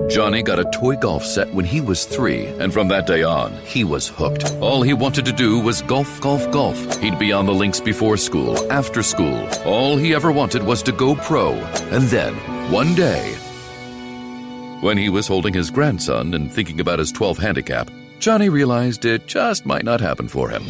Johnny got a toy golf set when he was 3, and from that day on, he was hooked. All he wanted to do was golf, golf, golf. He'd be on the links before school, after school. All he ever wanted was to go pro. And then, one day, when he was holding his grandson and thinking about his 12 handicap, Johnny realized it just might not happen for him.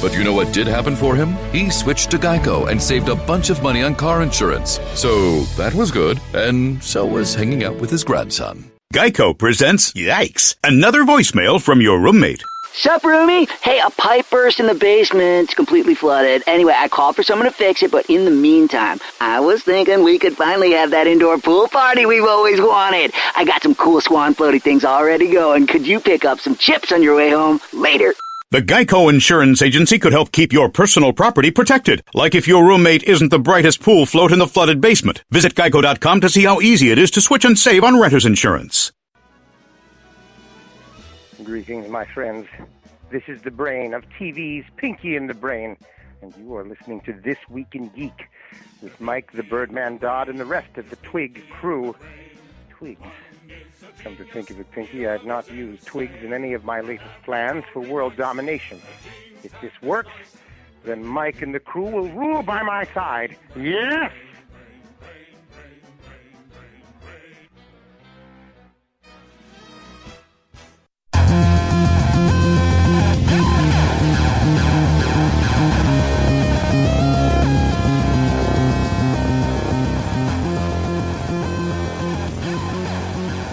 But you know what did happen for him? He switched to Geico and saved a bunch of money on car insurance. So that was good, and so was hanging out with his grandson. Geico presents Yikes! Another voicemail from your roommate. Sup, roomie? Hey, a pipe burst in the basement. It's completely flooded. Anyway, I called for someone to fix it, but in the meantime, I was thinking we could finally have that indoor pool party we've always wanted. I got some cool swan floaty things already going. Could you pick up some chips on your way home? Later. The Geico Insurance Agency could help keep your personal property protected, like if your roommate isn't the brightest pool float in the flooded basement. Visit geico.com to see how easy it is to switch and save on renter's insurance. Greetings, my friends. This is the brain of TV's Pinky in the Brain, and you are listening to This Week in Geek with Mike the Birdman Dodd and the rest of the TWIG crew. Twigs. Come to think of it, Pinky, I have not used twigs in any of my latest plans for world domination. If this works, then Mike and the crew will rule by my side. Yes!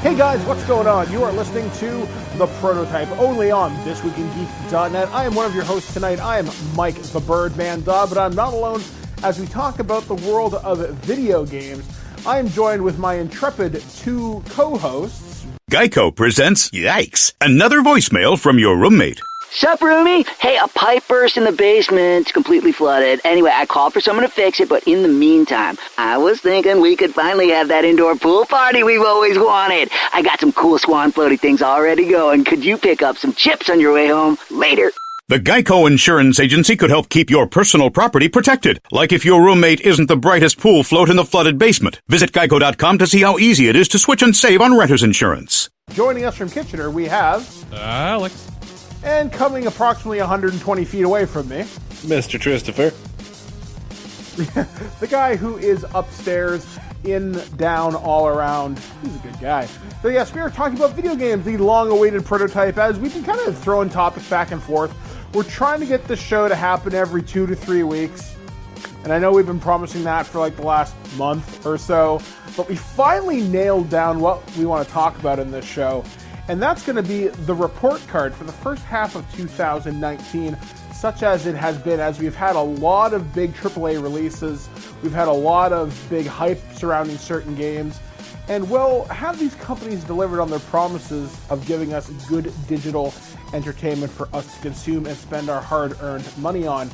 Hey guys, what's going on? You are listening to The Prototype, only on ThisWeekinGeek.net. I am one of your hosts tonight. I am Mike the Birdman Dodd, but I'm not alone as we talk about the world of video games. I am joined with my intrepid 2 co-hosts. Geico presents Yikes! Another voicemail from your roommate. Sup, roomie? Hey, a pipe burst in the basement. It's completely flooded. Anyway, I called for someone to fix it, but in the meantime, I was thinking we could finally have that indoor pool party we've always wanted. I got some cool swan floaty things already going. Could you pick up some chips on your way home? Later. The Geico Insurance Agency could help keep your personal property protected, like if your roommate isn't the brightest pool float in the flooded basement. Visit geico.com to see how easy it is to switch and save on renter's insurance. Joining us from Kitchener, we have... Alex. And coming approximately 120 feet away from me... Mr. Trisiifer. The guy who is upstairs, in, down, all around. He's a good guy. So yes, we are talking about video games, the long-awaited prototype, as we've been kind of throwing topics back and forth. We're trying to get this show to happen every 2 to 3 weeks. And I know we've been promising that for like the last month or so. But we finally nailed down what we want to talk about in this show. And that's going to be the report card for the first half of 2019, such as it has been, as we've had a lot of big AAA releases, we've had a lot of big hype surrounding certain games, and well, have these companies delivered on their promises of giving us good digital entertainment for us to consume and spend our hard-earned money on?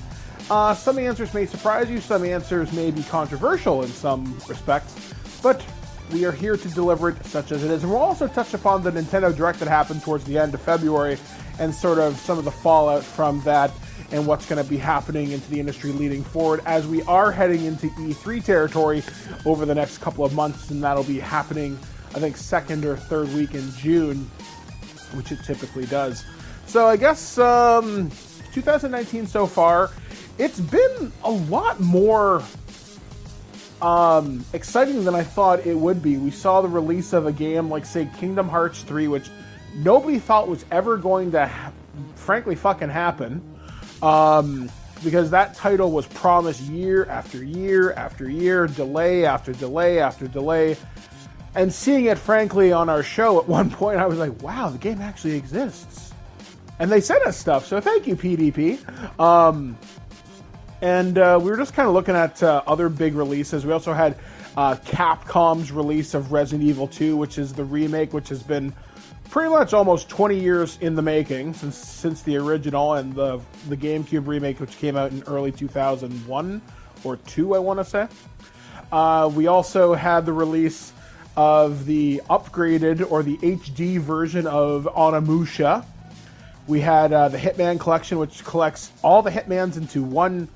Some answers may surprise you, some answers may be controversial in some respects, but we are here to deliver it such as it is. And we'll also touch upon the Nintendo Direct that happened towards the end of February and sort of some of the fallout from that and what's going to be happening into the industry leading forward as we are heading into E3 territory over the next couple of months, and that'll be happening, I think, second or third week in June, which it typically does. So I guess 2019 so far, it's been a lot more exciting than I thought it would be. We saw the release of a game like, say, Kingdom Hearts 3, which nobody thought was ever going to frankly fucking happen, because that title was promised year after year after year, delay after delay after delay, and seeing it frankly on our show at one point, I was like, wow, the game actually exists. And they sent us stuff, so thank you, PDP. And we were just kind of looking at other big releases. We also had Capcom's release of Resident Evil 2, which is the remake, which has been pretty much almost 20 years in the making since the original, and the GameCube remake, which came out in early 2001 or 2, I want to say. We also had the release of the upgraded or the HD version of Onimusha. We had the Hitman Collection, which collects all the Hitmans into one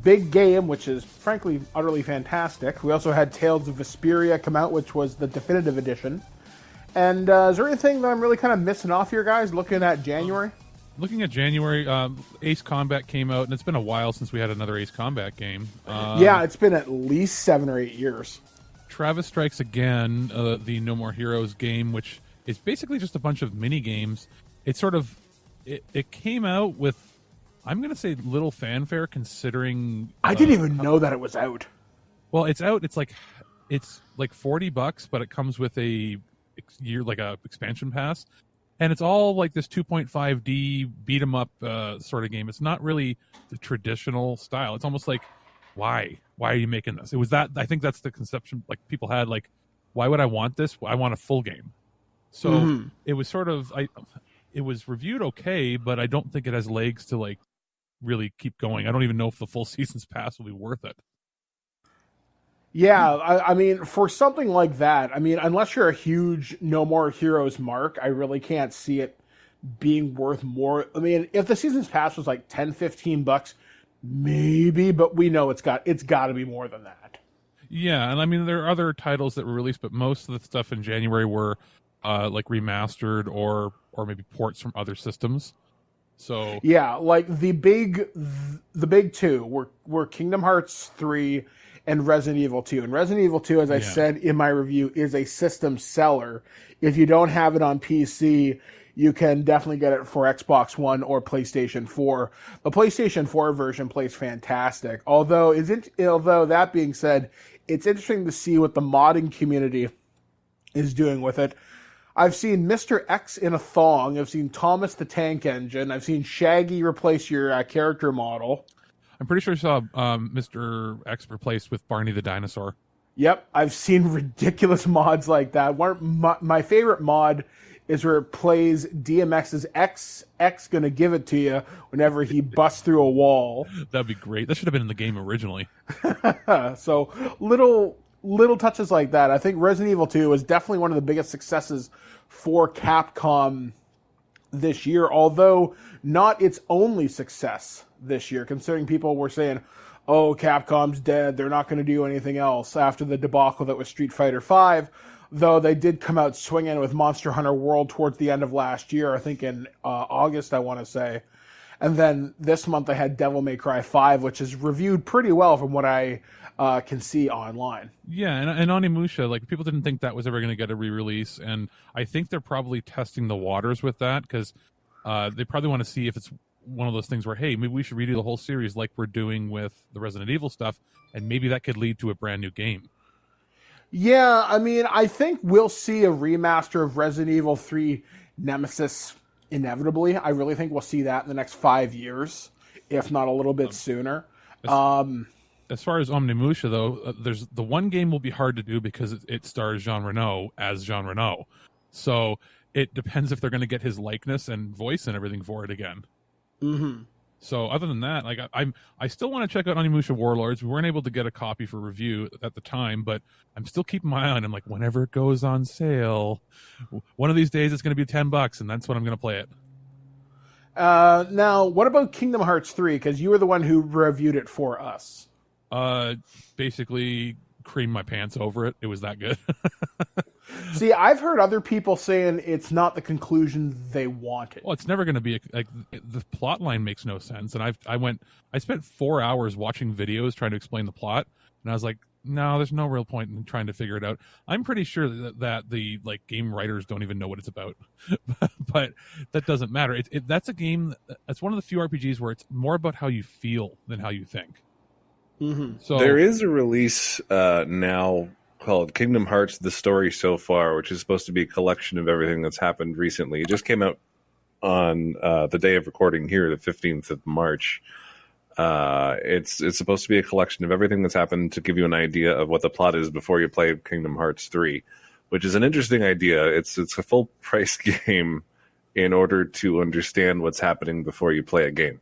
big game, which is frankly utterly fantastic. We also had Tales of Vesperia come out, which was the definitive edition. And is there anything that I'm really kind of missing off here, guys, looking at January? Looking at January, Ace Combat came out, and it's been a while since we had another Ace Combat game. Yeah, it's been at least 7 or 8 years. Travis Strikes Again, the No More Heroes game, which is basically just a bunch of mini games. It's sort of it came out with, I'm going to say, little fanfare considering. I didn't even know that it was out. Well, it's out. It's like $40, but it comes with a expansion pass, and it's all like this 2.5D beat 'em up sort of game. It's not really the traditional style. It's almost like, why are you making this? It was that, I think that's the conception like people had, like, why would I want this? I want a full game. So it was sort of, it was reviewed okay, but I don't think it has legs to like really keep going. I don't even know if the full season's pass will be worth it. Yeah, I mean, for something like that, I mean, unless you're a huge No More Heroes mark, I really can't see it being worth more. I mean, if the season's pass was like $10-15, maybe, but we know it's got to be more than that. Yeah, and I mean, there are other titles that were released, but most of the stuff in January were like remastered or maybe ports from other systems. So yeah, like the big two were Kingdom Hearts 3 and Resident Evil 2. And Resident Evil 2, as I said in my review, is a system seller. If you don't have it on PC, you can definitely get it for Xbox One or PlayStation 4. The PlayStation 4 version plays fantastic. Although that being said, it's interesting to see what the modding community is doing with it. I've seen Mr. X in a thong. I've seen Thomas the Tank Engine. I've seen Shaggy replace your character model. I'm pretty sure I saw Mr. X replaced with Barney the Dinosaur. Yep, I've seen ridiculous mods like that. My favorite mod is where it plays DMX's X gonna give it to you whenever he busts through a wall. That'd be great. That should have been in the game originally. So little touches like that. I think Resident Evil 2 was definitely one of the biggest successes for Capcom this year, although not its only success this year, considering people were saying, oh, Capcom's dead, they're not going to do anything else after the debacle that was Street Fighter V, though they did come out swinging with Monster Hunter World towards the end of last year, I think in August, I want to say. And then this month I had Devil May Cry 5, which is reviewed pretty well from what I can see online. Yeah, and Onimusha, like, people didn't think that was ever going to get a re-release, and I think they're probably testing the waters with that, because they probably want to see if it's one of those things where, hey, maybe we should redo the whole series like we're doing with the Resident Evil stuff, and maybe that could lead to a brand new game. Yeah, I mean, I think we'll see a remaster of Resident Evil 3 Nemesis inevitably. I really think we'll see that in the next 5 years, if not a little bit sooner. As far as Onimusha, though, there's the one game will be hard to do because it stars Jean Reno as Jean Reno. So it depends if they're going to get his likeness and voice and everything for it again. Mm-hmm. So other than that, like, I still want to check out Onimusha Warlords. We weren't able to get a copy for review at the time, but I'm still keeping my eye on him. Like, whenever it goes on sale, one of these days it's going to be $10, and that's when I'm going to play it. Now, what about Kingdom Hearts 3? Because you were the one who reviewed it for us. Basically creamed my pants over it. It was that good. See, I've heard other people saying it's not the conclusion they wanted. Well, it's never going to be the plot line makes no sense. And I spent 4 hours watching videos trying to explain the plot, and I was like, no, there's no real point in trying to figure it out. I'm pretty sure that the game writers don't even know what it's about, but that doesn't matter. That's a game. That's one of the few RPGs where it's more about how you feel than how you think. Mm-hmm. So there is a release now called Kingdom Hearts: The Story So Far, which is supposed to be a collection of everything that's happened recently. It just came out on the day of recording here, the 15th of March. It's supposed to be a collection of everything that's happened to give you an idea of what the plot is before you play Kingdom Hearts 3, which is an interesting idea. It's a full price game in order to understand what's happening before you play a game.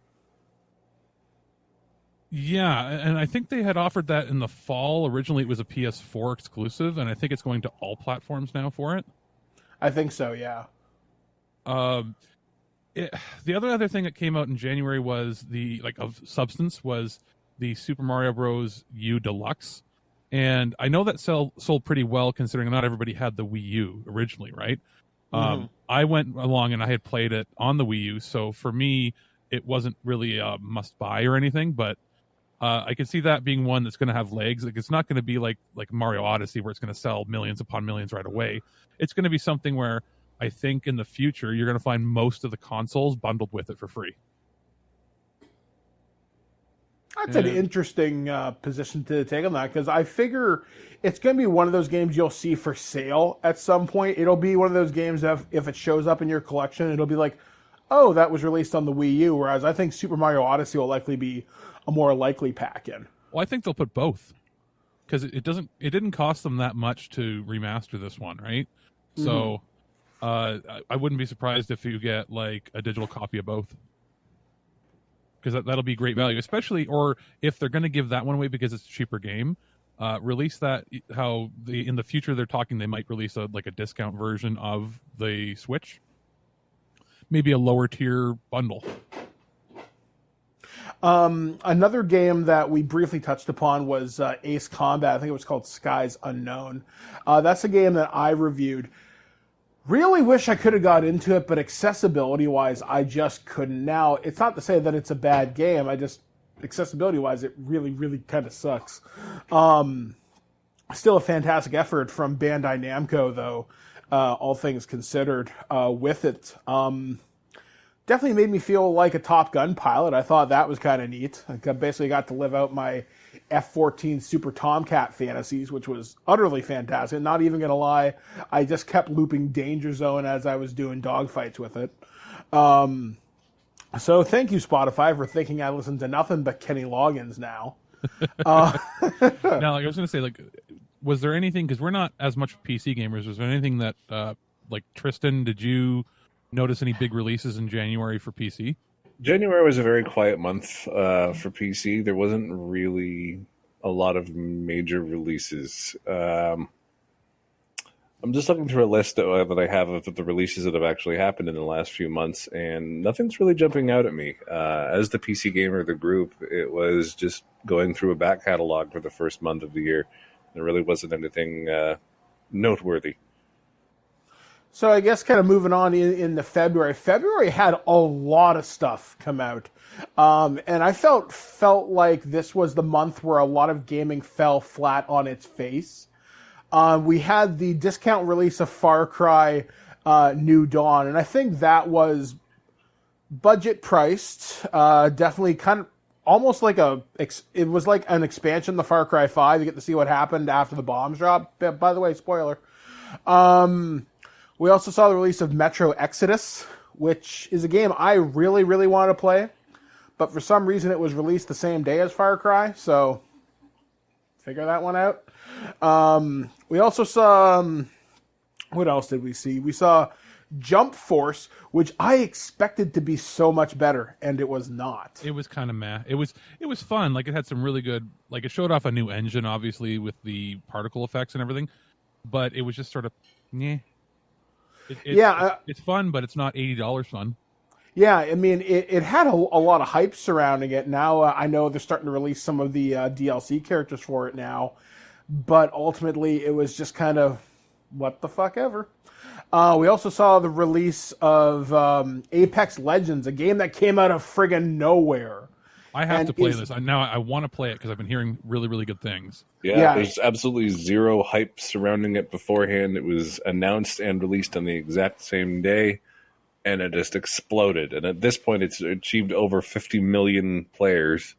Yeah, and I think they had offered that in the fall. Originally, it was a PS4 exclusive, and I think it's going to all platforms now for it. I think so, yeah. The other thing that came out in January was of substance was the Super Mario Bros. U Deluxe, And I know that sold pretty well, considering not everybody had the Wii U originally, right? I went along and I had played it on the Wii U, so for me, it wasn't really a must-buy or anything, but I could see that being one that's going to have legs. Like, it's not going to be like Mario Odyssey, where it's going to sell millions upon millions right away. It's going to be something where I think in the future, you're going to find most of the consoles bundled with it for free. That's an interesting position to take on that, because I figure it's going to be one of those games you'll see for sale at some point. It'll be one of those games that if it shows up in your collection, it'll be like, oh, that was released on the Wii U, whereas I think Super Mario Odyssey will likely be a more likely pack-in. Well, I think they'll put both, because it didn't cost them that much to remaster this one, right? So I wouldn't be surprised if you get like a digital copy of both, because that'll be great value, especially, or if they're going to give that one away because it's a cheaper game, release that. In the future they're talking, they might release a discount version of the Switch, maybe a lower tier bundle. Another game that we briefly touched upon was Ace Combat. I think it was called Skies Unknown. That's a game that I reviewed. Really wish I could have got into it, but accessibility-wise, I just couldn't. Now, it's not to say that it's a bad game. Accessibility-wise, it really, really kind of sucks. Still a fantastic effort from Bandai Namco, though, all things considered, with it. Definitely made me feel like a Top Gun pilot. I thought that was kind of neat. I basically got to live out my F-14 Super Tomcat fantasies, which was utterly fantastic. Not even going to lie, I just kept looping Danger Zone as I was doing dogfights with it. So thank you, Spotify, for thinking I listen to nothing but Kenny Loggins now. Now, I was going to say, was there anything, because we're not as much PC gamers, was there anything that, Tristan, did you notice any big releases in January for PC? January was a very quiet month for PC. There wasn't really a lot of major releases. I'm just looking through a list that I have of the releases that have actually happened in the last few months, and nothing's really jumping out at me. As the PC gamer of the group, it was just going through a back catalog for the first month of the year. There really wasn't anything noteworthy. So I guess kind of moving on into February. February had a lot of stuff come out. And I felt like this was the month where a lot of gaming fell flat on its face. We had the discount release of Far Cry New Dawn, and I think that was budget priced. Definitely kind of almost like it was like an expansion of the Far Cry 5. You get to see what happened after the bombs dropped. By the way, spoiler. We also saw the release of Metro Exodus, which is a game I really, really want to play. But for some reason, it was released the same day as Far Cry, so figure that one out. We also saw... what else did we see? We saw Jump Force, which I expected to be so much better, and it was not. It was kind of meh. It was fun. It had some really good... it showed off a new engine, obviously, with the particle effects and everything. But it was just sort of... Meh. It's fun, but it's not $80 fun. Yeah, I mean, it had a lot of hype surrounding it. Now I know they're starting to release some of the DLC characters for it now, but ultimately it was just kind of what the fuck ever. We also saw the release of Apex Legends, a game that came out of friggin' nowhere. I have to play this. I want to play it because I've been hearing really, really good things. Yeah, there's absolutely zero hype surrounding it beforehand. It was announced and released on the exact same day, and it just exploded. And at this point, it's achieved over 50 million players,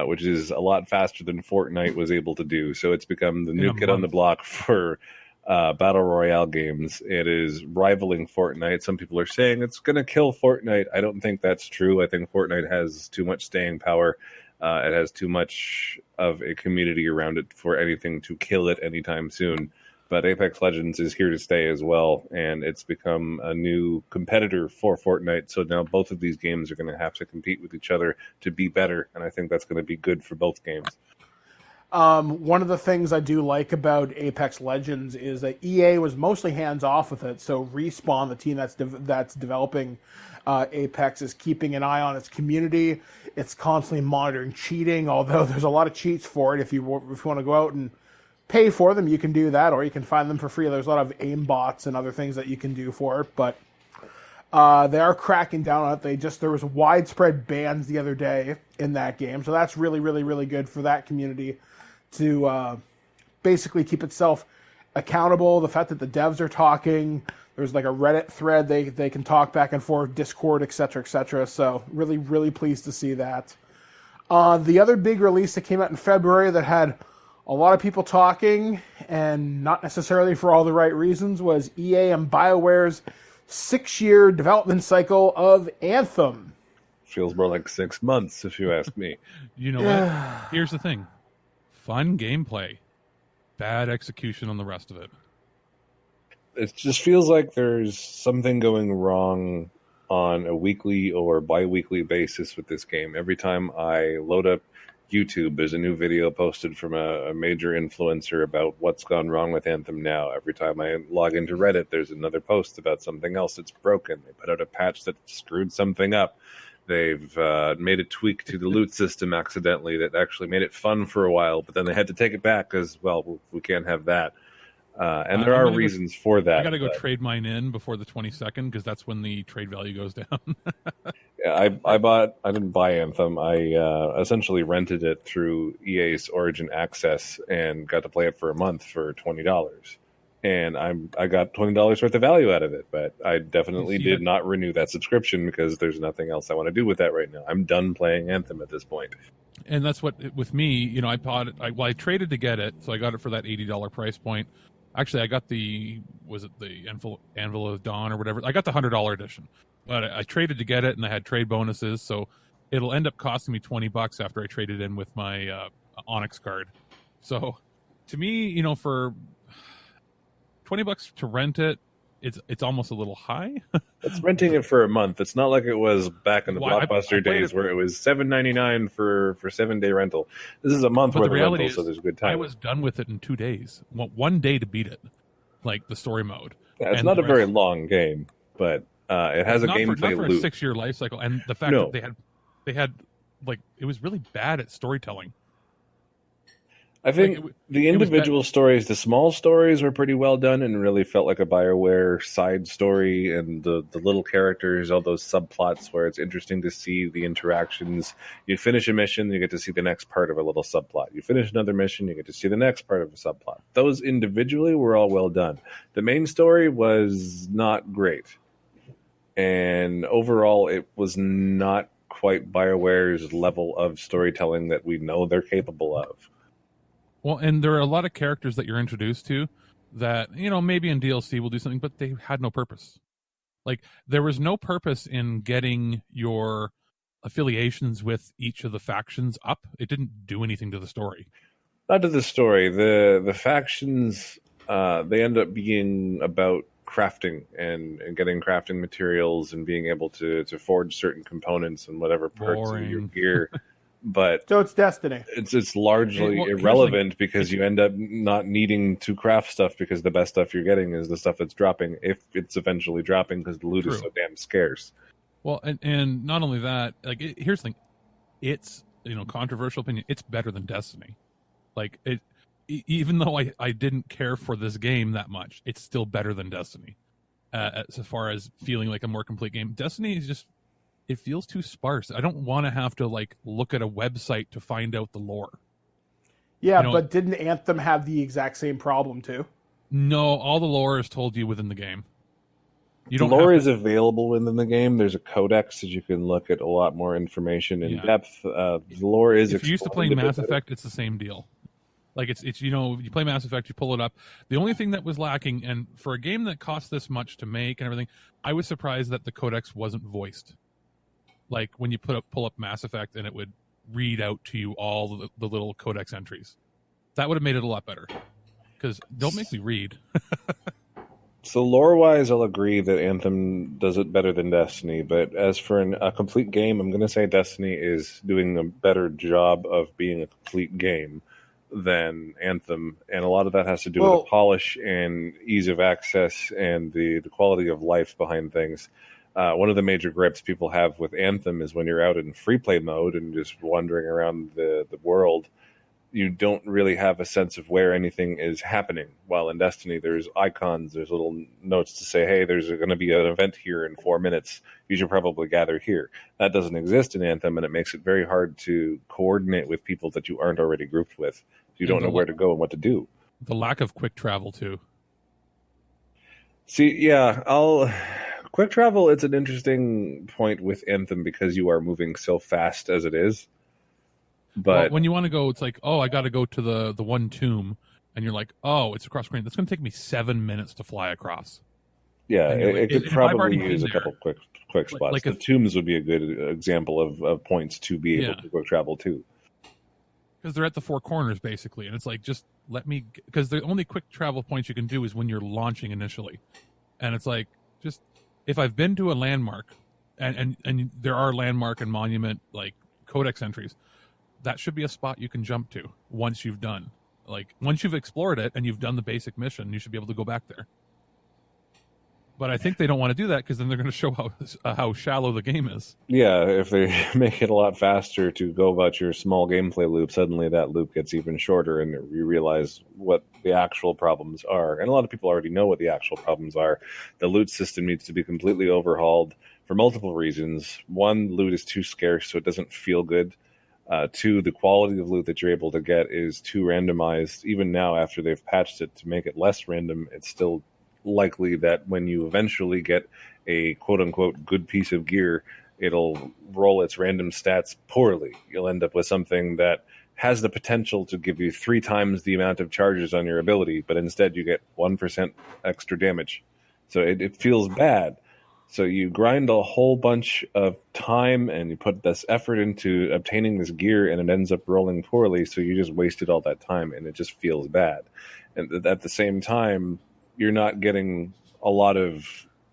which is a lot faster than Fortnite was able to do. So it's become the new kid on the block for battle royale games. It is rivaling Fortnite. Some people are saying it's going to kill Fortnite. I don't think that's true. I think Fortnite has too much staying power. It has too much of a community around it for anything to kill it anytime soon. But Apex Legends is here to stay as well, and it's become a new competitor for Fortnite. So now both of these games are going to have to compete with each other to be better, and I think that's going to be good for both games. One of the things I do like about Apex Legends is that EA was mostly hands off with it. So Respawn, the team that's developing Apex, is keeping an eye on its community. It's constantly monitoring cheating, although there's a lot of cheats for it. If you want to go out and pay for them, you can do that, or you can find them for free. There's a lot of aim bots and other things that you can do for it, but they are cracking down on it. There was widespread bans the other day in that game, so that's really, really, really good for that community to basically keep itself accountable. The fact that the devs are talking, there's like a Reddit thread they can talk back and forth, Discord, etc., etc. So really, really pleased to see that. The other big release that came out in February that had a lot of people talking, and not necessarily for all the right reasons, was EA and BioWare's 6-year development cycle of Anthem. Feels more like 6 months, if you ask me. You know what? Here's the thing. Fun gameplay. Bad execution on the rest of it. It just feels like there's something going wrong on a weekly or bi-weekly basis with this game. Every time I load up YouTube, there's a new video posted from a major influencer about what's gone wrong with Anthem now. Every time I log into Reddit, there's another post about something else that's broken. They put out a patch that screwed something up. They've made a tweak to the loot system accidentally that actually made it fun for a while, but then they had to take it back because, well, we can't have that. And there are reasons for that. I got to go trade mine in before the 22nd because that's when the trade value goes down. Yeah, I didn't buy Anthem. I essentially rented it through EA's Origin Access and got to play it for a month for $20. And I got $20 worth of value out of it, but I definitely did not renew that subscription because there's nothing else I want to do with that right now. I'm done playing Anthem at this point. And that's what, with me, you know, I traded to get it, so I got it for that $80 price point. Actually, I got the Anvil of Dawn or whatever. I got the $100 edition, but I traded to get it, and I had trade bonuses, so it'll end up costing me $20 after I trade it in with my Onyx card. So, to me, you know, for $20 to rent it, it's almost a little high. It's renting it for a month. It's not like it was back in the Blockbuster days where it was $7.99 for 7-day rental. This is a month worth of rental, so there's a good time. I was done with it in 2 days. One day to beat it, like the story mode. Yeah, it's not a very long game, but it has a gameplay loop. Not for a 6-year life cycle, and the fact that they had like it was really bad at storytelling. I think the individual stories, the small stories were pretty well done and really felt like a BioWare side story, and the little characters, all those subplots where it's interesting to see the interactions. You finish a mission, you get to see the next part of a little subplot. You finish another mission, you get to see the next part of a subplot. Those individually were all well done. The main story was not great. And overall, it was not quite BioWare's level of storytelling that we know they're capable of. Well, and there are a lot of characters that you're introduced to that, you know, maybe in DLC will do something, but they had no purpose. Like, there was no purpose in getting your affiliations with each of the factions up. It didn't do anything to the story. Not to the story. The factions, they end up being about crafting and getting crafting materials and being able to forge certain components and whatever parts of your gear. But so it's Destiny. It's largely irrelevant because you end up not needing to craft stuff because the best stuff you're getting is the stuff that's dropping, if it's eventually dropping, because the loot is so damn scarce. Well, and not only that, like here's the thing, it's, you know, controversial opinion, it's better than Destiny. Like even though I didn't care for this game that much, it's still better than Destiny as far as feeling like a more complete game. Destiny is just, it feels too sparse. I don't want to have to like look at a website to find out the lore. Yeah, you know, but didn't Anthem have the exact same problem too? No, all the lore is told you within the game. The lore is available within the game. There's a codex that you can look at a lot more information in depth. The lore is. If you're used to playing Mass Effect, it's the same deal. Like it's you know, you play Mass Effect, you pull it up. The only thing that was lacking, and for a game that cost this much to make and everything, I was surprised that the codex wasn't voiced. Like when you pull up Mass Effect and it would read out to you all the little codex entries. That would have made it a lot better. Because don't make me read. So lore-wise, I'll agree that Anthem does it better than Destiny. But as for a complete game, I'm going to say Destiny is doing a better job of being a complete game. than Anthem, and a lot of that has to do with the polish and ease of access and the quality of life behind things. One of the major gripes people have with Anthem is when you're out in free play mode and just wandering around the world, you don't really have a sense of where anything is happening. While in Destiny, there's icons, there's little notes to say, hey, there's going to be an event here in 4 minutes. You should probably gather here. That doesn't exist in Anthem, and it makes it very hard to coordinate with people that you aren't already grouped with. You don't know where to go and what to do. The lack of quick travel, too. See, yeah, quick travel, it's an interesting point with Anthem because you are moving so fast as it is. But when you want to go, it's like, oh, I got to go to the one tomb, and you're like, oh, it's across screen. That's going to take me 7 minutes to fly across. Yeah, it could probably use a there, couple quick spots. Like the tombs would be a good example of points to be able to quick travel too. Because they're at the four corners basically, and it's like, just let me. Because the only quick travel points you can do is when you're launching initially, and it's like, just if I've been to a landmark, and there are landmark and monument like codex entries. That should be a spot you can jump to once you've done. Like, once you've explored it and you've done the basic mission, you should be able to go back there. But I think they don't want to do that because then they're going to show how shallow the game is. Yeah, if they make it a lot faster to go about your small gameplay loop, suddenly that loop gets even shorter and you realize what the actual problems are. And a lot of people already know what the actual problems are. The loot system needs to be completely overhauled for multiple reasons. One, loot is too scarce, so it doesn't feel good. Two, the quality of loot that you're able to get is too randomized. Even now, after they've patched it to make it less random, it's still likely that when you eventually get a quote-unquote good piece of gear, it'll roll its random stats poorly. You'll end up with something that has the potential to give you 3 times the amount of charges on your ability, but instead you get 1% extra damage. So it feels bad. So you grind a whole bunch of time and you put this effort into obtaining this gear and it ends up rolling poorly, so you just wasted all that time and it just feels bad. And at the same time, you're not getting a lot of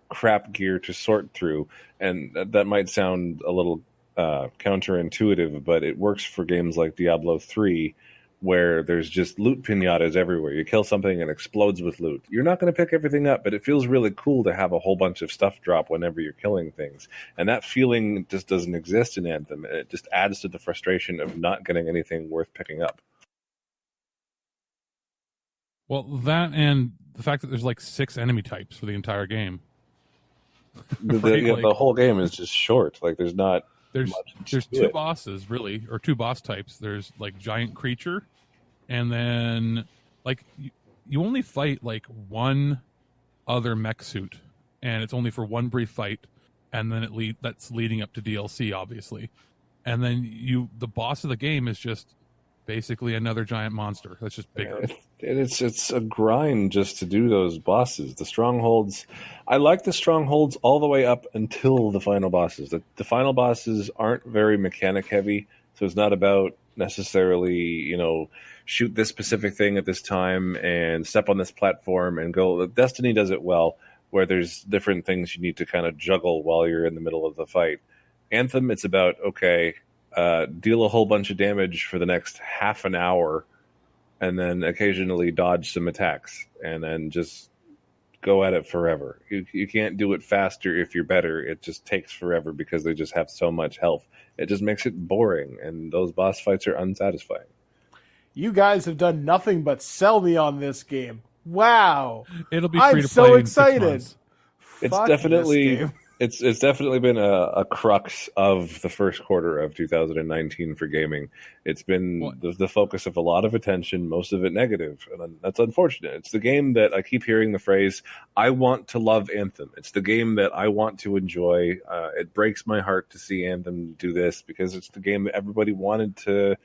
crap gear to sort through. And that might sound a little counterintuitive, but it works for games like Diablo 3, where there's just loot pinatas everywhere. You kill something and it explodes with loot. You're not going to pick everything up, but it feels really cool to have a whole bunch of stuff drop whenever you're killing things. And that feeling just doesn't exist in Anthem. It just adds to the frustration of not getting anything worth picking up. Well, that and the fact that there's like 6 enemy types for the entire game. The whole game is just short. Like there's not There's 2 bosses, really, or 2 boss types. There's like giant creature, and then like you only fight like one other mech suit, and it's only for one brief fight, and then that's leading up to DLC, obviously. And then the boss of the game is just basically another giant monster that's just bigger. It's a grind just to do those bosses. The strongholds, I like the strongholds all the way up until the final bosses. The final bosses aren't very mechanic heavy, so it's not about necessarily, shoot this specific thing at this time and step on this platform and go. Destiny does it well, where there's different things you need to kind of juggle while you're in the middle of the fight. Anthem, it's about, deal a whole bunch of damage for the next half an hour and then occasionally dodge some attacks and then just go at it forever. You can't do it faster if you're better. It just takes forever because they just have so much health. It just makes it boring, and those boss fights are unsatisfying. You guys have done nothing but sell me on this game. Wow. It'll be free I'm to so play in excited. 6 months. It's definitely it's definitely been a crux of the first quarter of 2019 for gaming. It's been the focus of a lot of attention, most of it negative, and that's unfortunate. It's the game that I keep hearing the phrase, I want to love Anthem. It's the game that I want to enjoy. It breaks my heart to see Anthem do this because it's the game that everybody wanted to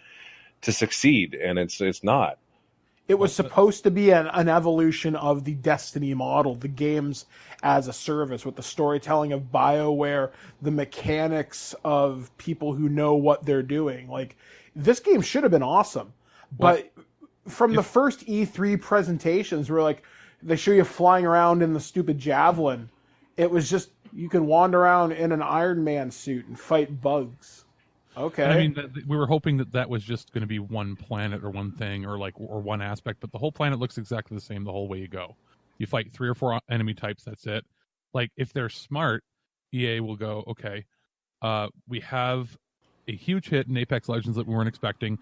succeed, and it's not. It was supposed to be an evolution of the Destiny model, the games as a service, with the storytelling of BioWare, the mechanics of people who know what they're doing. Like, this game should have been awesome. But from the first E3 presentations, where like they show you flying around in the stupid javelin, it was just, you can wander around in an Iron Man suit and fight bugs. Okay. And I mean, we were hoping that was just going to be one planet or one thing or one aspect, but the whole planet looks exactly the same the whole way you go. You fight 3 or 4 enemy types. That's it. Like, if they're smart, EA will go, okay, we have a huge hit in Apex Legends that we weren't expecting.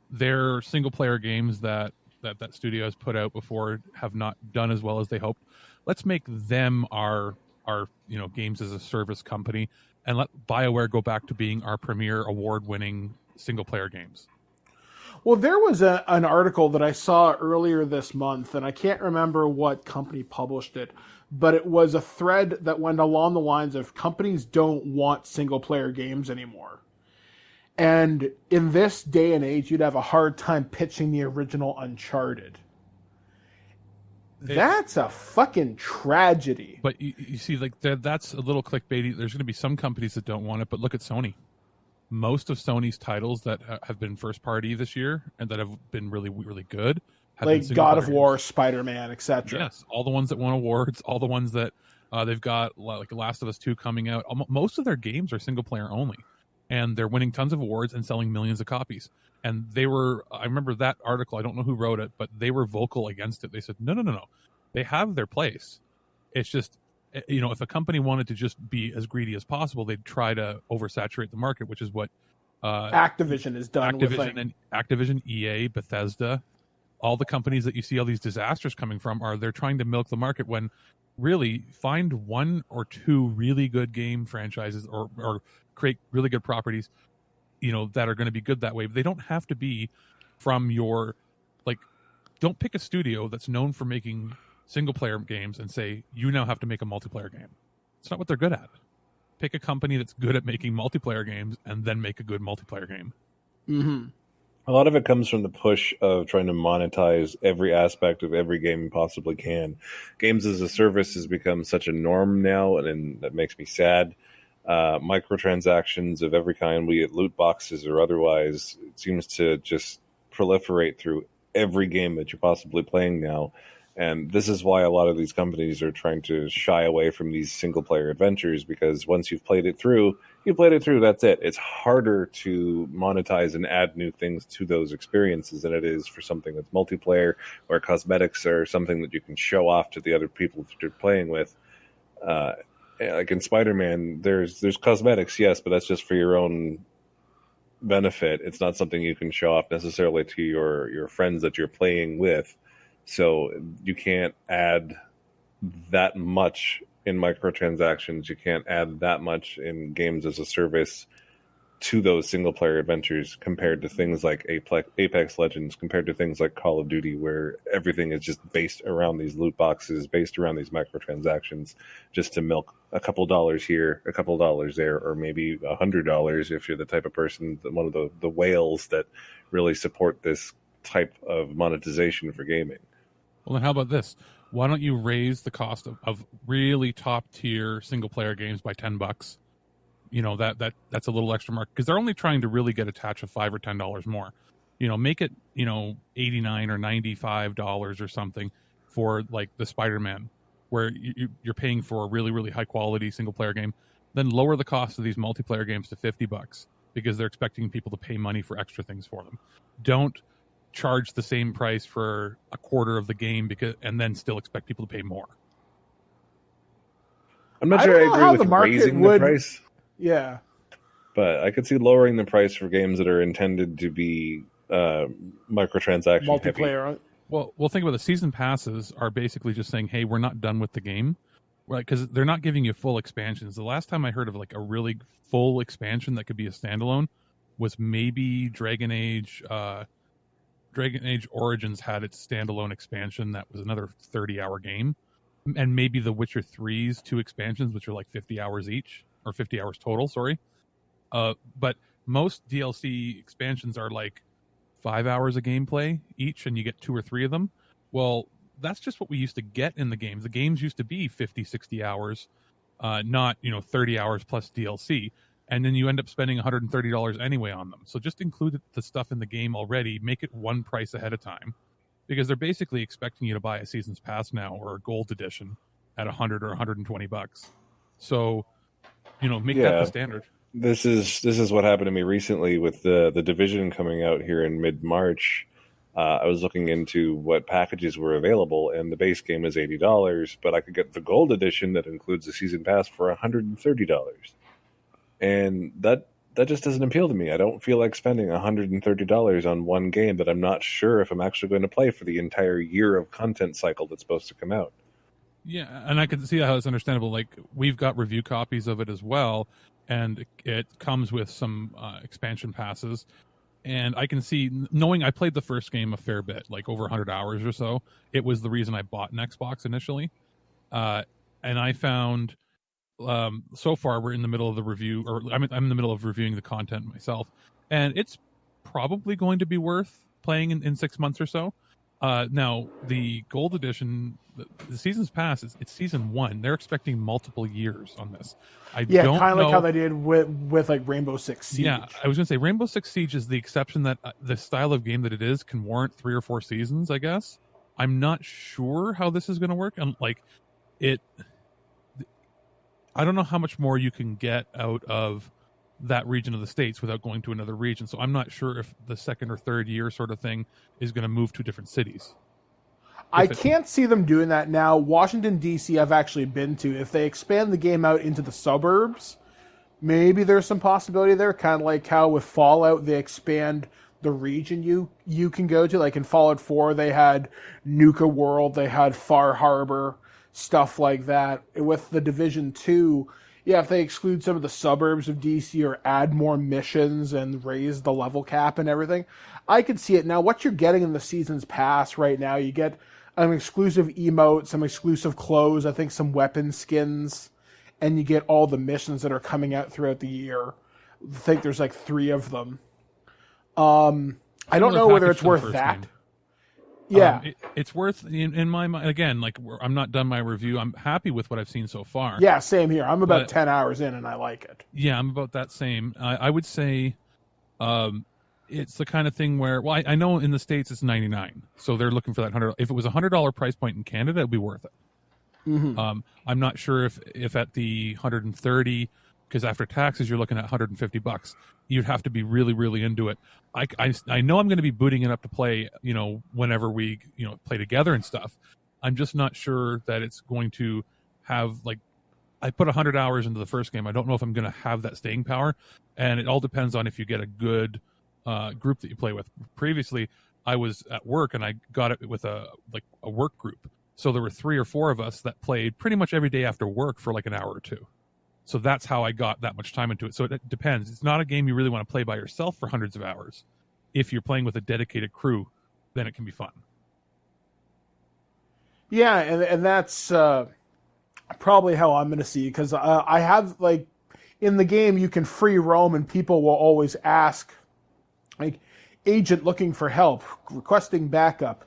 Their single player games that studio has put out before have not done as well as they hoped. Let's make them our games as a service company, and let BioWare go back to being our premier award-winning single player games. Well, there was an article that I saw earlier this month, and I can't remember what company published it, but it was a thread that went along the lines of companies don't want single-player games anymore. And in this day and age, you'd have a hard time pitching the original Uncharted. That's a fucking tragedy. But you see, like, that's a little clickbaity. There's going to be some companies that don't want it, but look at Sony. Most of Sony's titles that have been first party this year and that have been really, really good, have like been God of War, Spider-Man, etc. Yes, all the ones that won awards, all the ones that they've got, like Last of Us 2 coming out. Most of their games are single player only, and they're winning tons of awards and selling millions of copies. And I remember that article, I don't know who wrote it, but they were vocal against it. They said, no. They have their place. It's just, if a company wanted to just be as greedy as possible, they'd try to oversaturate the market, which is what Activision has done. Activision, EA, Bethesda, all the companies that you see all these disasters coming from they're trying to milk the market, when really find 1 or 2 really good game franchises or create really good properties, that are going to be good that way. But they don't have to be from don't pick a studio that's known for making single player games and say, you now have to make a multiplayer game. It's not what they're good at. Pick a company that's good at making multiplayer games and then make a good multiplayer game. Mm-hmm. A lot of it comes from the push of trying to monetize every aspect of every game you possibly can. Games as a service has become such a norm now, and that makes me sad. Microtransactions of every kind, be it loot boxes or otherwise, it seems to just proliferate through every game that you're possibly playing now. And this is why a lot of these companies are trying to shy away from these single-player adventures, because once you've played it through, that's it. It's harder to monetize and add new things to those experiences than it is for something that's multiplayer, where cosmetics are something that you can show off to the other people that you're playing with. Like in Spider-Man, there's cosmetics, yes, but that's just for your own benefit. It's not something you can show off necessarily to your friends that you're playing with. So you can't add that much in microtransactions. You can't add that much in games as a service to those single-player adventures compared to things like Apex Legends, compared to things like Call of Duty, where everything is just based around these loot boxes, based around these microtransactions, just to milk a couple dollars here, a couple dollars there, or maybe $100 if you're the type of person, one of the whales that really support this type of monetization for gaming. Well, then how about this? Why don't you raise the cost of really top-tier single-player games by $10? That's a little extra mark, because they're only trying to really get attached of $5 or $10 more. Make it $89 or $95 or something for like the Spider-Man, where you're paying for a really, really high-quality single-player game. Then lower the cost of these multiplayer games to $50, because they're expecting people to pay money for extra things for them. Don't charge the same price for a quarter of the game and then still expect people to pay more. I'm not sure I agree with raising the price. Yeah. But I could see lowering the price for games that are intended to be microtransaction multiplayer heavy. Well, think about the season passes are basically just saying, hey, we're not done with the game. Right, because they're not giving you full expansions. The last time I heard of like a really full expansion that could be a standalone was maybe Dragon Age Origins had its standalone expansion that was another 30-hour game, and maybe The Witcher 3's 2 expansions, which are like 50 hours each, or 50 hours total, sorry. But most DLC expansions are like 5 hours of gameplay each, and you get 2 or 3 of them. Well, that's just what we used to get in the games. The games used to be 50, 60 hours, not 30 hours plus DLC. And then you end up spending $130 anyway on them. So just include the stuff in the game already. Make it one price ahead of time, because they're basically expecting you to buy a season's pass now or a gold edition at $100 or $120. So, make that the standard. This is what happened to me recently with the Division coming out here in mid-March. I was looking into what packages were available, and the base game is $80, but I could get the Gold Edition that includes the Season Pass for $130. And that just doesn't appeal to me. I don't feel like spending $130 on one game that I'm not sure if I'm actually going to play for the entire year of content cycle that's supposed to come out. Yeah, and I can see how it's understandable. Like, we've got review copies of it as well, and it comes with some expansion passes. And I can see, knowing I played the first game a fair bit, like over 100 hours or so, it was the reason I bought an Xbox initially. And I found, so far we're in the middle of the review, or I'm in the middle of reviewing the content myself, and it's probably going to be worth playing in 6 months or so. Now, the Gold Edition, the Season's Pass, it's Season 1. They're expecting multiple years on this. Kind of like how they did with like Rainbow Six Siege. Yeah, I was going to say Rainbow Six Siege is the exception that the style of game that it is can warrant 3 or 4 seasons, I guess. I'm not sure how this is going to work. I don't know how much more you can get out of that region of the States without going to another region. So I'm not sure if the second or third year sort of thing is going to move to different cities. I can't see them doing that now. Washington, D.C. I've actually been to. If they expand the game out into the suburbs, maybe there's some possibility there. Kind of like how with Fallout, they expand the region you can go to. Like in Fallout 4, they had Nuka World, they had Far Harbor, stuff like that. With the Division 2, yeah, if they exclude some of the suburbs of DC or add more missions and raise the level cap and everything, I could see it. Now, what you're getting in the Season's Pass right now, you get an exclusive emote, some exclusive clothes, I think some weapon skins, and you get all the missions that are coming out throughout the year. I think there's like 3 of them. I don't know whether it's worth that. Game. Yeah. It's worth, in my mind, again, like, I'm not done my review. I'm happy with what I've seen so far. Yeah, same here. I'm about 10 hours in and I like it. Yeah, I'm about that same. I would say it's the kind of thing where, well, I know in the States it's $99, so they're looking for that $100. If it was a $100 price point in Canada, it'd be worth it. Mm-hmm. I'm not sure if at the $130, because after taxes you're looking at $150. You'd have to be really, really into it. I know I'm going to be booting it up to play, whenever we, play together and stuff. I'm just not sure that it's going to have, like, I put 100 hours into the first game. I don't know if I'm going to have that staying power, and it all depends on if you get a good group that you play with. Previously, I was at work and I got it with a work group. So there were 3 or 4 of us that played pretty much every day after work for like an hour or 2. So that's how I got that much time into it. So it depends. It's not a game you really want to play by yourself for hundreds of hours. If you're playing with a dedicated crew, then it can be fun. Yeah, and that's probably how I'm going to see, because I have, like, in the game you can free roam and people will always ask, like, agent looking for help, requesting backup.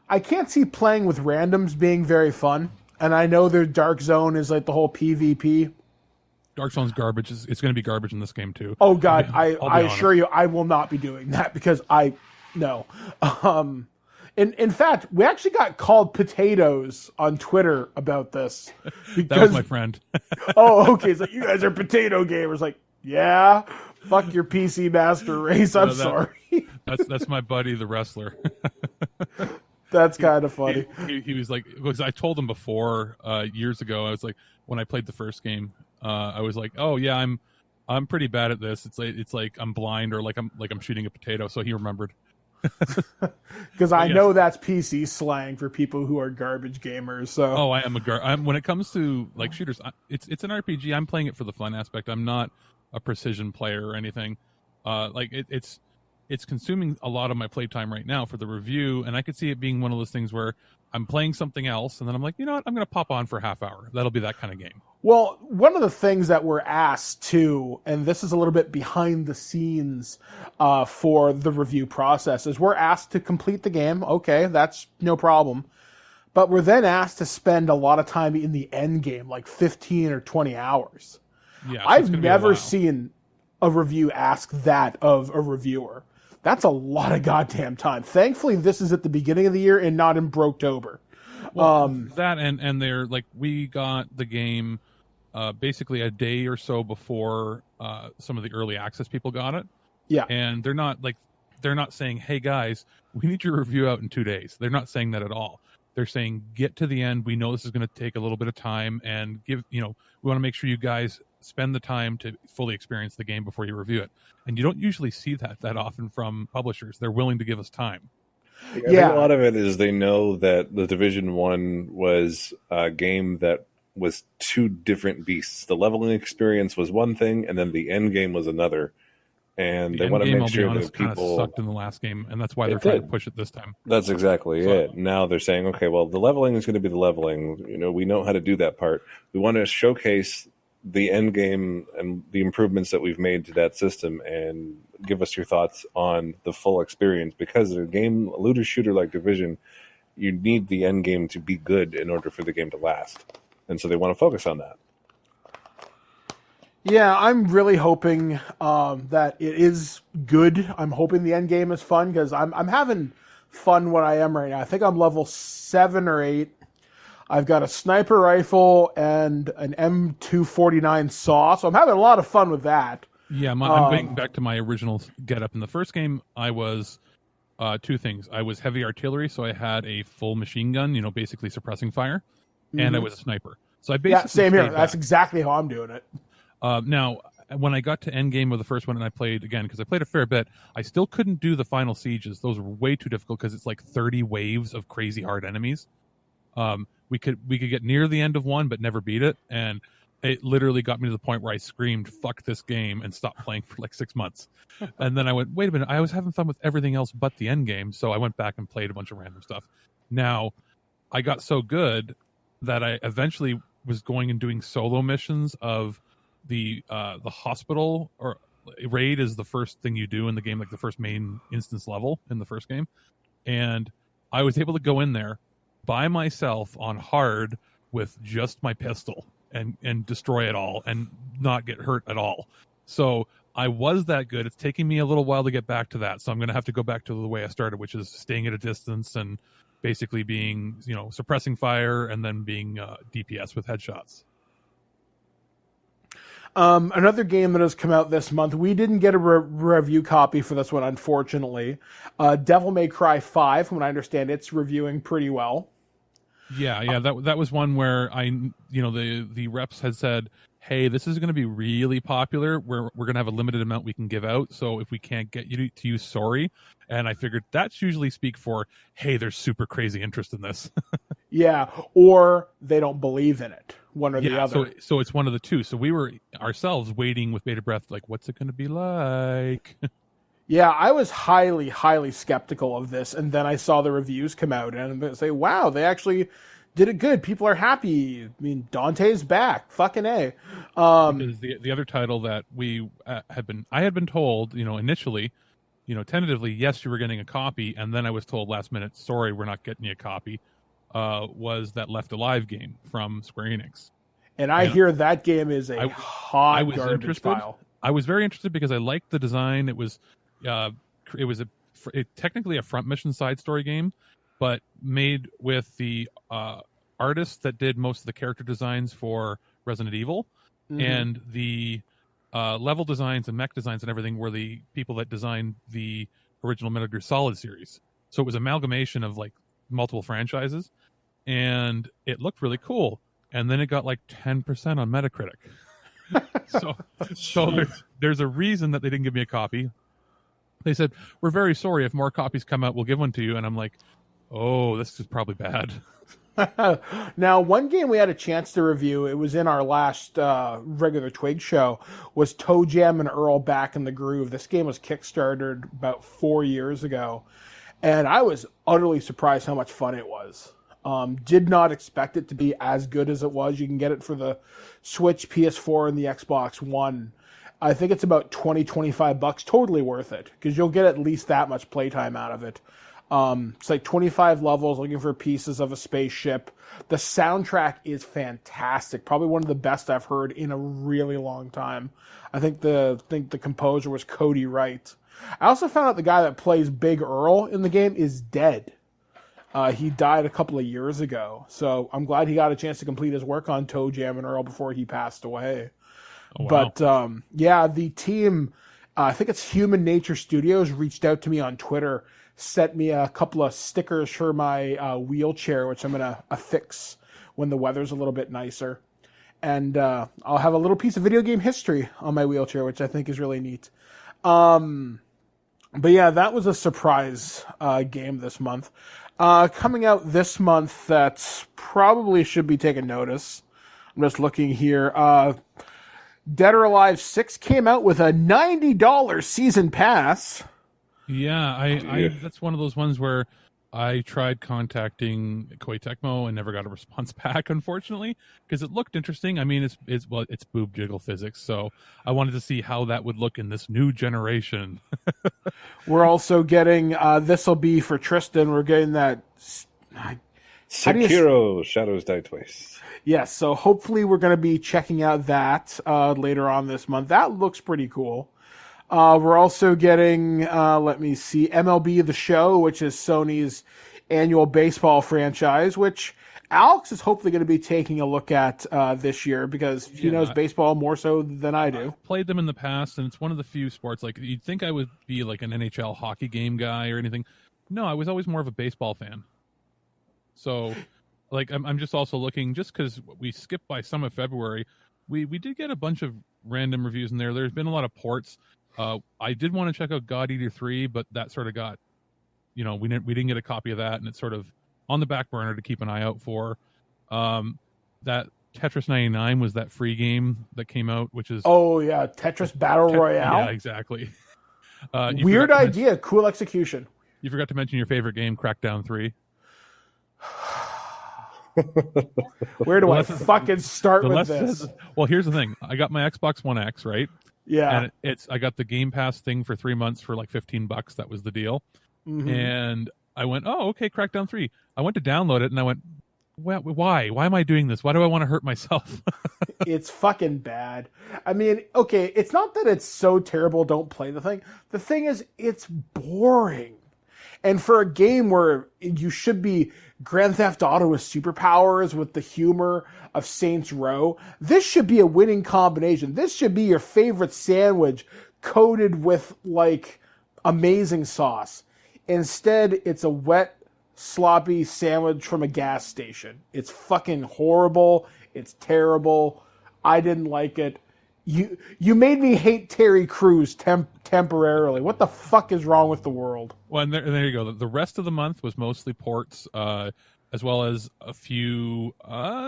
I can't see playing with randoms being very fun, and I know their Dark Zone is like the whole PvP. Dark Zone's garbage. It's going to be garbage in this game too. Oh God, I assure you, I will not be doing that because no. In fact, we actually got called potatoes on Twitter about this. Because, that was my friend. Oh, okay. So you guys are potato gamers. Like, yeah, fuck your PC Master Race. I'm sorry. That's my buddy, the wrestler. That's kind of funny. He was like, because I told him before years ago. I was like, when I played the first game, I was like, oh yeah, I'm pretty bad at this. It's like I'm blind or like I'm shooting a potato. So he remembered. Because I know that's PC slang for people who are garbage gamers. So I am when it comes to like shooters, it's an RPG. I'm playing it for the fun aspect. I'm not a precision player or anything. It's consuming a lot of my playtime right now for the review, and I could see it being one of those things where I'm playing something else, and then I'm like, you know what, I'm going to pop on for a half hour. That'll be that kind of game. Well, one of the things that we're asked to, and this is a little bit behind the scenes for the review process, is we're asked to complete the game. Okay, that's no problem. But we're then asked to spend a lot of time in the end game, like 15 or 20 hours. Yeah, so I've never seen a review ask that of a reviewer. That's a lot of goddamn time. Thankfully, this is at the beginning of the year and not in Broketober. Well, that and they're like, we got the game basically a day or so before some of the early access people got it. Yeah. And they're not saying, hey guys, we need your review out in 2 days. They're not saying that at all. They're saying, get to the end. We know this is going to take a little bit of time, and we want to make sure you guys spend the time to fully experience the game before you review it. And you don't usually see that often from publishers. They're willing to give us time. I think a lot of it is they know that the Division 1 was a game that was two different beasts. The leveling experience was one thing, and then the end game was another. And they want to make sure that people sucked in the last game, and that's why they're trying to push it this time. That's exactly it. Now they're saying, okay, well, the leveling is going to be the leveling. We know how to do that part. We want to showcase the end game and the improvements that we've made to that system, and give us your thoughts on the full experience. Because a looter shooter like Division, you need the end game to be good in order for the game to last, and so they want to focus on that. Yeah, I'm really hoping that it is good. I'm hoping the end game is fun, because I'm having fun what I am right now. I think I'm level 7 or 8. I've got a sniper rifle and an M249 saw, so I'm having a lot of fun with that. Yeah, I'm getting back to my original getup. In the first game, I was two things. I was heavy artillery, so I had a full machine gun, basically suppressing fire, and I was a sniper. So I basically same here. That's exactly how I'm doing it. Now, when I got to end game with the first one, and I played again because I played a fair bit, I still couldn't do the final sieges. Those were way too difficult because it's like 30 waves of crazy hard enemies. We could get near the end of one, but never beat it, and it literally got me to the point where I screamed "fuck this game" and stopped playing for like 6 months. And then I went, wait a minute, I was having fun with everything else but the end game, so I went back and played a bunch of random stuff. Now, I got so good that I eventually was going and doing solo missions of the hospital, or raid is the first thing you do in the game, like the first main instance level in the first game. And I was able to go in there by myself on hard with just my pistol and destroy it all and not get hurt at all. So I was that good. It's taking me a little while to get back to that. So I'm going to have to go back to the way I started, which is staying at a distance and basically being, suppressing fire and then being DPS with headshots. Another game that has come out this month, we didn't get a review copy for this one, unfortunately. Devil May Cry 5, from what I understand, it's reviewing pretty well. Yeah, that was one where the reps had said, hey, this is going to be really popular. We're going to have a limited amount we can give out, so if we can't get you to use, sorry. And I figured that's usually speak for, hey, there's super crazy interest in this. Yeah, or they don't believe in it, one or the other. So it's one of the two. So we were ourselves waiting with bated breath, like, what's it going to be like? Yeah, I was highly, highly skeptical of this, and then I saw the reviews come out, and I say, wow, they actually did it good. People are happy. I mean, Dante's back. Fucking A. Because the other title that we I had been told, initially, tentatively, yes, you were getting a copy, and then I was told last minute, sorry, we're not getting you a copy, was that Left Alive game from Square Enix. And I hear that game is a hot garbage file. I was very interested because I liked the design. It was technically a front mission side story game, but made with the artists that did most of the character designs for Resident Evil, and the level designs and mech designs and everything were the people that designed the original Metal Gear Solid series. So it was amalgamation of like multiple franchises, and it looked really cool. And then it got like 10% on Metacritic. so there's a reason that they didn't give me a copy. They said, we're very sorry, if more copies come out, we'll give one to you. And I'm like, oh, this is probably bad. Now, one game we had a chance to review, it was in our last regular Twig show, was Toe Jam and Earl Back in the Groove. This game was kickstarted about 4 years ago, and I was utterly surprised how much fun it was. Did not expect it to be as good as it was. You can get it for the Switch, PS4, and the Xbox One. I think it's about $20-25. Totally worth it, because you'll get at least that much playtime out of it. It's like 25 levels looking for pieces of a spaceship. The soundtrack is fantastic. Probably one of the best I've heard in a really long time. I think the composer was Cody Wright. I also found out the guy that plays Big Earl in the game is dead. He died a couple of years ago, so I'm glad he got a chance to complete his work on Toe Jam and Earl before he passed away. Oh, wow. But yeah, the team, I think it's Human Nature Studios, reached out to me on Twitter, sent me a couple of stickers for my wheelchair, which I'm going to affix when the weather's a little bit nicer. And I'll have a little piece of video game history on my wheelchair, which I think is really neat. But yeah, that was a surprise game this month. Coming out this month that probably should be taking notice. I'm just looking here. Dead or Alive 6 came out with a $90 season pass. Yeah, I that's one of those ones where I tried contacting Koei Tecmo and never got a response back, unfortunately, because it looked interesting. I mean, it's boob jiggle physics, so I wanted to see how that would look in this new generation. We're also getting this will be for Tristan. We're getting that Sekiro Shadows Die Twice. Yes, so hopefully we're going to be checking out that later on this month. That looks pretty cool. We're also getting, let me see, MLB The Show, which is Sony's annual baseball franchise, which Alex is hopefully going to be taking a look at this year because he knows baseball more so than I do. I've played them in the past, and it's one of the few sports, like, you'd think I would be like an NHL hockey game guy or anything. No, I was always more of a baseball fan. So, like, I'm just also looking, just because we skipped by some of February, we did get a bunch of random reviews in there. There's been a lot of ports. I did want to check out God Eater 3, but that sort of got, we didn't get a copy of that, and it's sort of on the back burner to keep an eye out for. That Tetris 99 was that free game that came out, which is... Oh, yeah, Tetris Battle Royale? Yeah, exactly. Weird idea, cool execution. You forgot to mention your favorite game, Crackdown 3. Where do I fucking start with this? Well, here's the thing. I got my Xbox One X, right? Yeah. And I got the Game Pass thing for 3 months for like $15. That was the deal. Mm-hmm. And I went, oh, okay, Crackdown 3. I went to download it and I went, well, why? Why am I doing this? Why do I want to hurt myself? It's fucking bad. I mean, okay, it's not that it's so terrible, don't play the thing. The thing is, it's boring. And for a game where you should be Grand Theft Auto with superpowers, with the humor of Saints Row, this should be a winning combination. This should be your favorite sandwich coated with, like, amazing sauce. Instead, it's a wet, sloppy sandwich from a gas station. It's fucking horrible. It's terrible. I didn't like it. You made me hate Terry Crews temporarily. What the fuck is wrong with the world? Well, and there you go. The rest of the month was mostly ports, as well as a few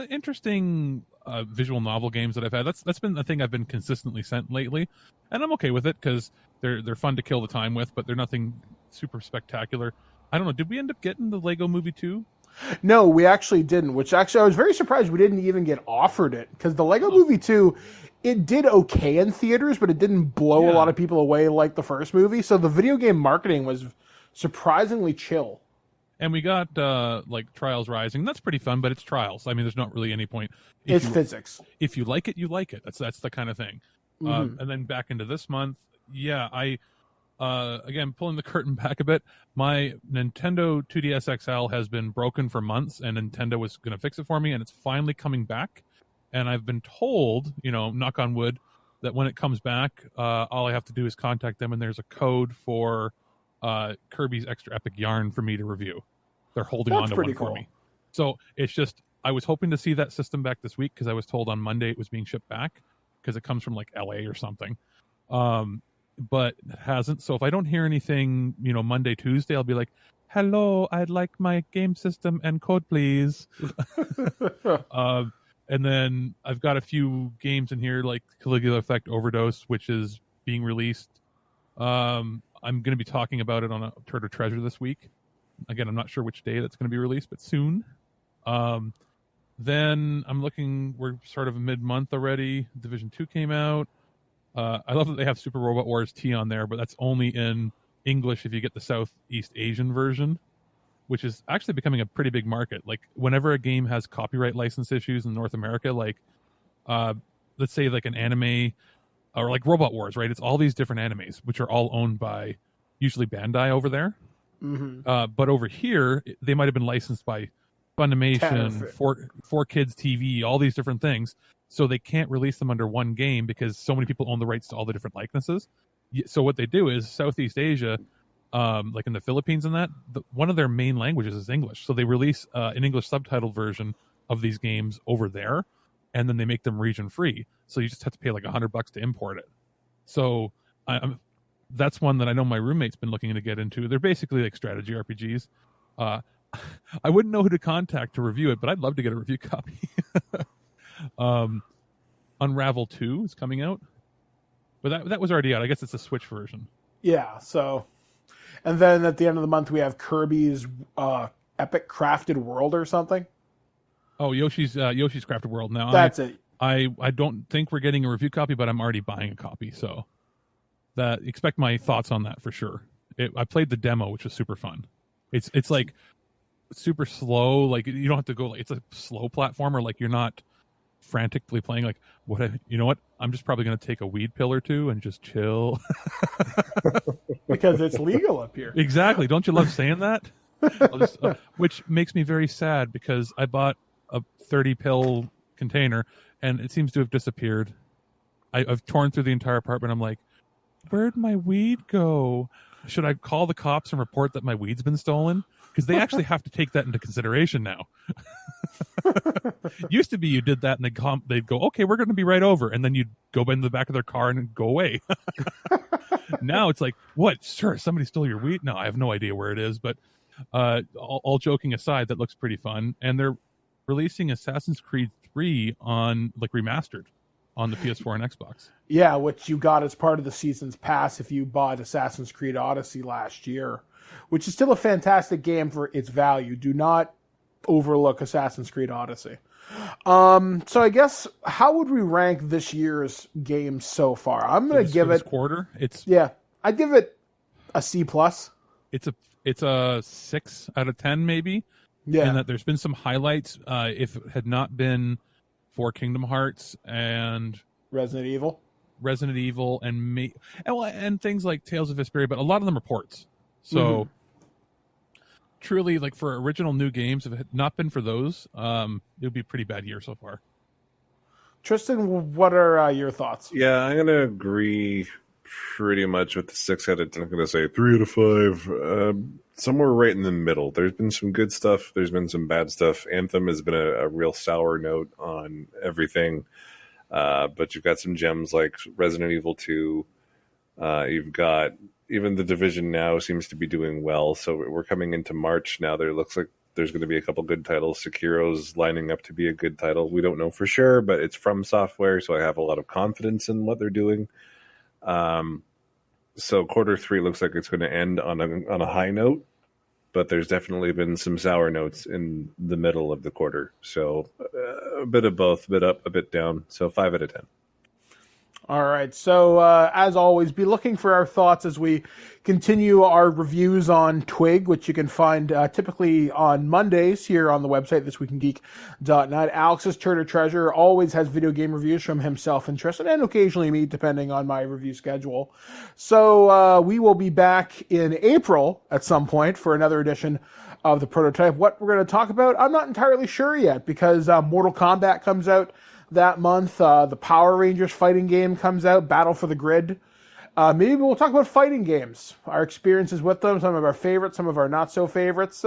interesting visual novel games that I've had. That's been the thing I've been consistently sent lately, and I'm okay with it because they're fun to kill the time with, but they're nothing super spectacular. I don't know. Did we end up getting the Lego Movie 2? No, we actually didn't, which actually I was very surprised we didn't even get offered it because the Lego Movie 2, it did okay in theaters, but it didn't blow a lot of people away like the first movie. So the video game marketing was surprisingly chill. And we got like Trials Rising. That's pretty fun, but it's Trials. I mean, there's not really any point. It's physics. If you like it, you like it. That's the kind of thing. Mm-hmm. And then back into this month, I again pulling the curtain back a bit. My Nintendo 2DS XL has been broken for months, and Nintendo was going to fix it for me, and it's finally coming back. And I've been told, knock on wood, that when it comes back, all I have to do is contact them, and there's a code for Kirby's Extra Epic Yarn for me to review. They're holding on to one for me. So it's just, I was hoping to see that system back this week because I was told on Monday it was being shipped back because it comes from like LA or something. But it hasn't. So if I don't hear anything, Monday, Tuesday, I'll be like, hello, I'd like my game system and code, please. And then I've got a few games in here like Caligula Effect Overdose, which is being released. I'm going to be talking about it on a Turtle Treasure this week. Again, I'm not sure which day that's going to be released, but soon. Then I'm looking, we're sort of mid-month already. Division 2 came out. I love that they have Super Robot Wars T on there, but that's only in English if you get the Southeast Asian version, which is actually becoming a pretty big market. Like, whenever a game has copyright license issues in North America, like, let's say like an anime, or like Robot Wars, right? It's all these different animes, which are all owned by usually Bandai over there. But over here, they might have been licensed by Funimation, for Kids TV, all these different things. So they can't release them under one game because so many people own the rights to all the different likenesses. So what they do is Southeast Asia, like in the Philippines and that, one of their main languages is English. So they release an English subtitled version of these games over there, and then they make them region free. So you just have to pay like $100 to import it. So that's one that I know my roommate's been looking to get into. They're basically like strategy RPGs. I wouldn't know who to contact to review it, but I'd love to get a review copy. Unravel 2 is coming out, but that was already out. I guess it's a Switch version. Yeah. So, and then at the end of the month we have Kirby's Epic Crafted World or something. Oh, Yoshi's Crafted World. Now that's it. I don't think we're getting a review copy, but I'm already buying a copy. So expect my thoughts on that for sure. I played the demo, which was super fun. It's like super slow. Like you don't have to go. Like it's a slow platformer. Like you're not frantically playing. Like you know what? I'm just probably going to take a weed pill or two and just chill. Because it's legal up here. Exactly. Don't you love saying that? Which makes me very sad because I bought a 30 pill container and it seems to have disappeared. I've torn through the entire apartment. I'm like, where'd my weed go? Should I call the cops and report that my weed's been stolen? Because they actually have to take that into consideration now. Used to be you did that and they'd go, okay, we're going to be right over. And then you'd go into the back of their car and go away. Now it's like, what? Sure, somebody stole your weed? No, I have no idea where it is. But all joking aside, that looks pretty fun. And they're releasing Assassin's Creed 3 on like remastered on the PS4 and Xbox. Yeah, which you got as part of the season's pass if you bought Assassin's Creed Odyssey last year, which is still a fantastic game for its value. Do not overlook Assassin's Creed Odyssey. So I guess how would we rank this year's games so far? I'm going to give it quarter. I'd give it a C+. It's a 6 out of 10 maybe. Yeah. And that there's been some highlights. If it had not been for Kingdom Hearts and Resident Evil and things like Tales of Vesperia, but a lot of them are ports. So truly, like for original new games, if it had not been for those, it would be a pretty bad year so far. Tristan, what are your thoughts? Yeah, I'm going to agree pretty much with the 6 out of 10. I'm going to say 3 out of 5. Somewhere right in the middle. There's been some good stuff. There's been some bad stuff. Anthem has been a real sour note on everything. But you've got some gems like Resident Evil 2. You've got even The Division now seems to be doing well. So we're coming into March now. There looks like there's going to be a couple good titles. Sekiro's lining up to be a good title. We don't know for sure, but it's from Software, so I have a lot of confidence in what they're doing. So quarter 3 looks like it's going to end on a high note, but there's definitely been some sour notes in the middle of the quarter. So a bit of both, a bit up, a bit down. So 5 out of 10. All right. So as always, be looking for our thoughts as we continue our reviews on TWIG, which you can find typically on Mondays here on the website, thisweekingeek.net. Alex's Turtle Treasure always has video game reviews from himself and Tristan, and occasionally me, depending on my review schedule. So we will be back in April at some point for another edition of the Prototype. What we're going to talk about, I'm not entirely sure yet, because Mortal Kombat comes out that month. The Power Rangers fighting game comes out, Battle for the Grid. Maybe we'll talk about fighting games, our experiences with them, some of our favorites, some of our not so favorites.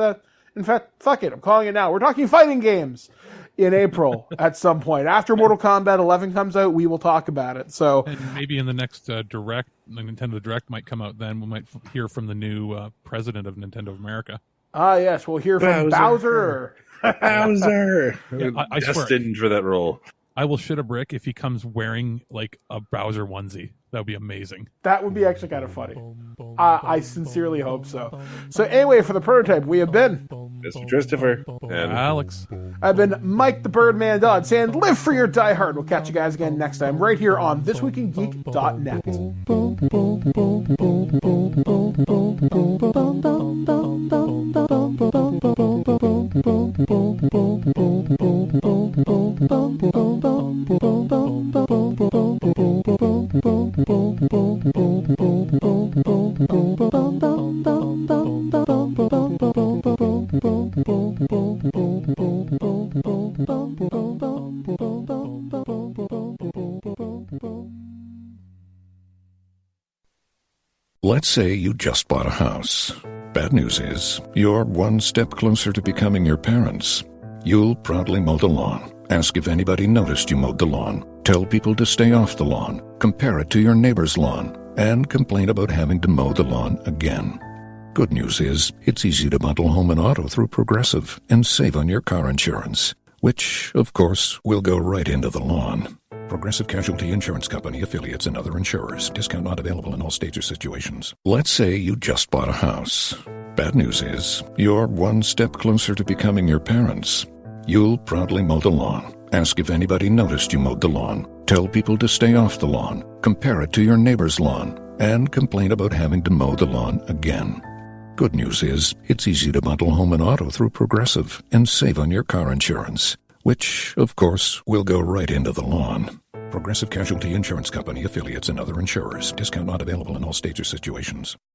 In fact, fuck it, I'm calling it now. We're talking fighting games in April at some point. After Mortal Kombat 11 comes out, we will talk about it. So, and maybe in the next Direct, the Nintendo Direct might come out then. We might hear from the new president of Nintendo of America. Yes, we'll hear from Bowser. Bowser! Yeah, I destined swear. For that role. I will shit a brick if he comes wearing like a Bowser onesie. That would be amazing. That would be actually kind of funny. I sincerely hope so. So anyway, for the Prototype, we have been Mr. Trisiifer and Alex. I've been Mike the Birdman Dodd saying live for your Die Hard. We'll catch you guys again next time right here on thisweekingeek.net. Bum, bum, bum, bum, bum, bum, bum, bum, bum, bum, bum. Let's say you just bought a house. Bad news is, you're one step closer to becoming your parents. You'll proudly mow the lawn. Ask if anybody noticed you mowed the lawn. Tell people to stay off the lawn. Compare it to your neighbor's lawn. And complain about having to mow the lawn again. Good news is, it's easy to bundle home and auto through Progressive and save on your car insurance, which, of course, will go right into the lawn. Progressive Casualty Insurance Company, affiliates, and other insurers. Discount not available in all states or situations. Let's say you just bought a house. Bad news is, you're one step closer to becoming your parents. You'll proudly mow the lawn. Ask if anybody noticed you mowed the lawn. Tell people to stay off the lawn. Compare it to your neighbor's lawn. And complain about having to mow the lawn again. Good news is, it's easy to bundle home and auto through Progressive and save on your car insurance, which, of course, will go right into the lawn. Progressive Casualty Insurance Company, affiliates, and other insurers. Discount not available in all states or situations.